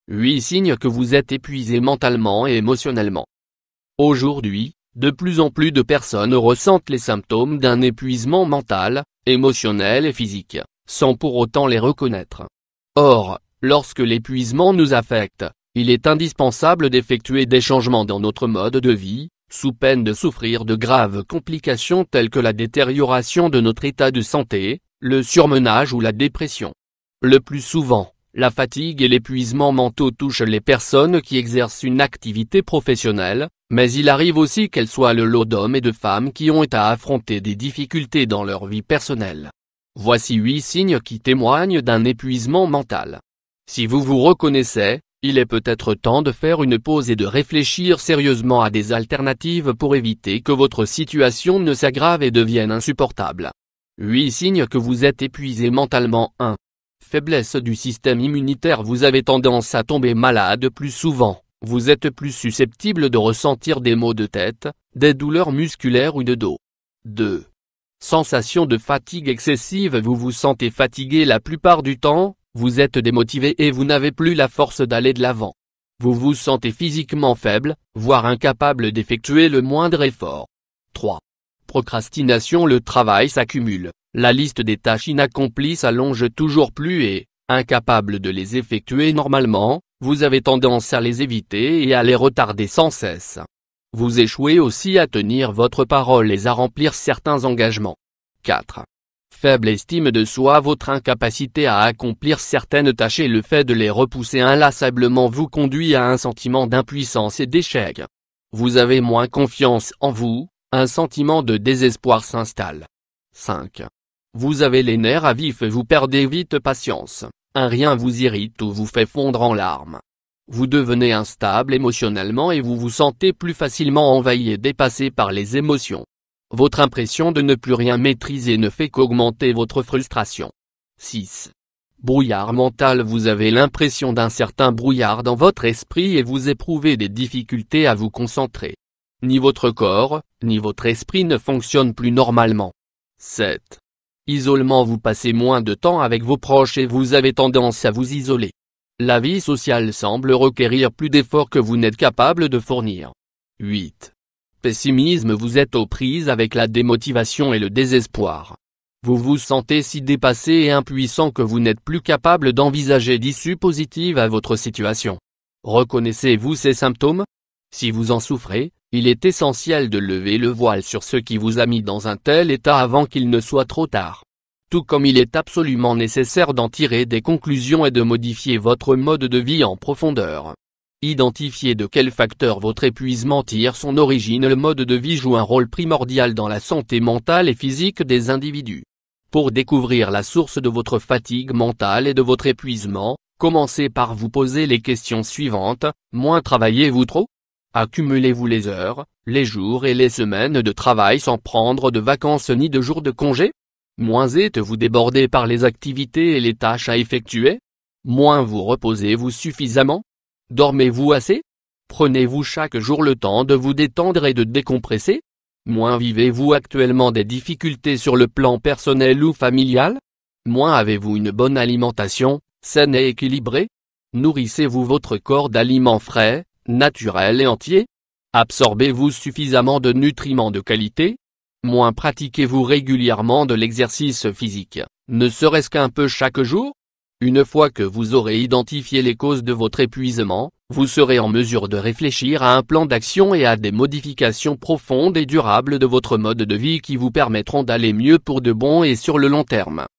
8 signes que vous êtes épuisé mentalement et émotionnellement. Aujourd'hui, de plus en plus de personnes ressentent les symptômes d'un épuisement mental, émotionnel et physique, sans pour autant les reconnaître. Or, lorsque l'épuisement nous affecte, il est indispensable d'effectuer des changements dans notre mode de vie, sous peine de souffrir de graves complications telles que la détérioration de notre état de santé, le surmenage ou la dépression. Le plus souvent, la fatigue et l'épuisement mentaux touchent les personnes qui exercent une activité professionnelle, mais il arrive aussi qu'elles soient le lot d'hommes et de femmes qui ont à affronter des difficultés dans leur vie personnelle. Voici 8 signes qui témoignent d'un épuisement mental. Si vous vous reconnaissez, il est peut-être temps de faire une pause et de réfléchir sérieusement à des alternatives pour éviter que votre situation ne s'aggrave et devienne insupportable. 8 signes que vous êtes épuisé mentalement. 1. Faiblesse du système immunitaire. Vous avez tendance à tomber malade plus souvent, vous êtes plus susceptible de ressentir des maux de tête, des douleurs musculaires ou de dos. 2. Sensation de fatigue excessive. Vous vous sentez fatigué la plupart du temps, vous êtes démotivé et vous n'avez plus la force d'aller de l'avant. Vous vous sentez physiquement faible, voire incapable d'effectuer le moindre effort. 3. Procrastination. Le travail s'accumule, la liste des tâches inaccomplies s'allonge toujours plus et, incapable de les effectuer normalement, vous avez tendance à les éviter et à les retarder sans cesse. Vous échouez aussi à tenir votre parole et à remplir certains engagements. 4. Faible estime de soi. Votre incapacité à accomplir certaines tâches et le fait de les repousser inlassablement vous conduit à un sentiment d'impuissance et d'échec. Vous avez moins confiance en vous, un sentiment de désespoir s'installe. 5. Vous avez les nerfs à vif et vous perdez vite patience, un rien vous irrite ou vous fait fondre en larmes. Vous devenez instable émotionnellement et vous vous sentez plus facilement envahi et dépassé par les émotions. Votre impression de ne plus rien maîtriser ne fait qu'augmenter votre frustration. 6. Brouillard mental. Vous avez l'impression d'un certain brouillard dans votre esprit et vous éprouvez des difficultés à vous concentrer. Ni votre corps, ni votre esprit ne fonctionnent plus normalement. 7. Isolement. Vous passez moins de temps avec vos proches et vous avez tendance à vous isoler. La vie sociale semble requérir plus d'efforts que vous n'êtes capable de fournir. 8. Pessimisme. Vous êtes aux prises avec la démotivation et le désespoir. Vous vous sentez si dépassé et impuissant que vous n'êtes plus capable d'envisager d'issue positive à votre situation. Reconnaissez-vous ces symptômes? Si vous en souffrez, il est essentiel de lever le voile sur ce qui vous a mis dans un tel état avant qu'il ne soit trop tard. Tout comme il est absolument nécessaire d'en tirer des conclusions et de modifier votre mode de vie en profondeur. Identifiez de quel facteur votre épuisement tire son origine. Le mode de vie joue un rôle primordial dans la santé mentale et physique des individus. Pour découvrir la source de votre fatigue mentale et de votre épuisement, commencez par vous poser les questions suivantes. Moins travaillez-vous trop? Accumulez-vous les heures, les jours et les semaines de travail sans prendre de vacances ni de jours de congé? Moins êtes-vous débordé par les activités et les tâches à effectuer? Moins vous reposez-vous suffisamment? Dormez-vous assez? Prenez-vous chaque jour le temps de vous détendre et de décompresser? Moins vivez-vous actuellement des difficultés sur le plan personnel ou familial? Moins avez-vous une bonne alimentation, saine et équilibrée? Nourrissez-vous votre corps d'aliments frais, naturels et entiers? Absorbez-vous suffisamment de nutriments de qualité? Moins pratiquez-vous régulièrement de l'exercice physique, ne serait-ce qu'un peu chaque jour? Une fois que vous aurez identifié les causes de votre épuisement, vous serez en mesure de réfléchir à un plan d'action et à des modifications profondes et durables de votre mode de vie qui vous permettront d'aller mieux pour de bon et sur le long terme.